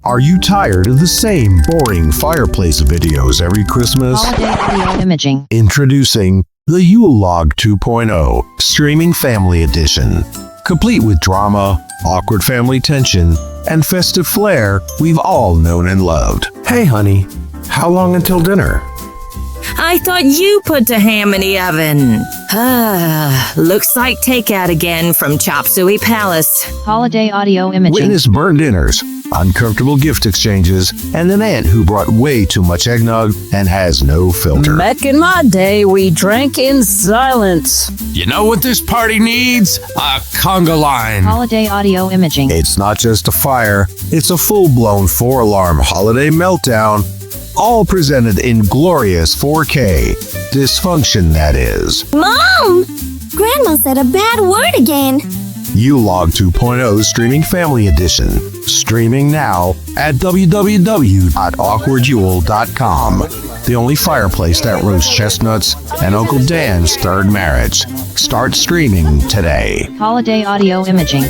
Are you tired of the same boring fireplace videos every Christmas? Holiday audio imaging. Introducing the YuleLog 2.0 Streaming Family Edition. Complete with drama, awkward family tension, and festive flair we've all known and loved. Hey honey, how long until dinner? I thought you put the ham in the oven. Looks like takeout again from Chop Suey Palace. Holiday audio imaging. Witness burned dinners, uncomfortable gift exchanges, and an aunt who brought way too much eggnog and has no filter. Back in my day, we drank in silence. You know what this party needs? A conga line. Holiday audio imaging. It's not just a fire, it's a full-blown 4-alarm holiday meltdown, all presented in glorious 4K. Dysfunction, that is. Mom! Grandma said a bad word again. YuleLog 2.0 Streaming Family Edition. Streaming now at www.awkwardyule.com. The only fireplace that roasts chestnuts and Uncle Dan's third marriage. Start streaming today. Holiday audio imaging.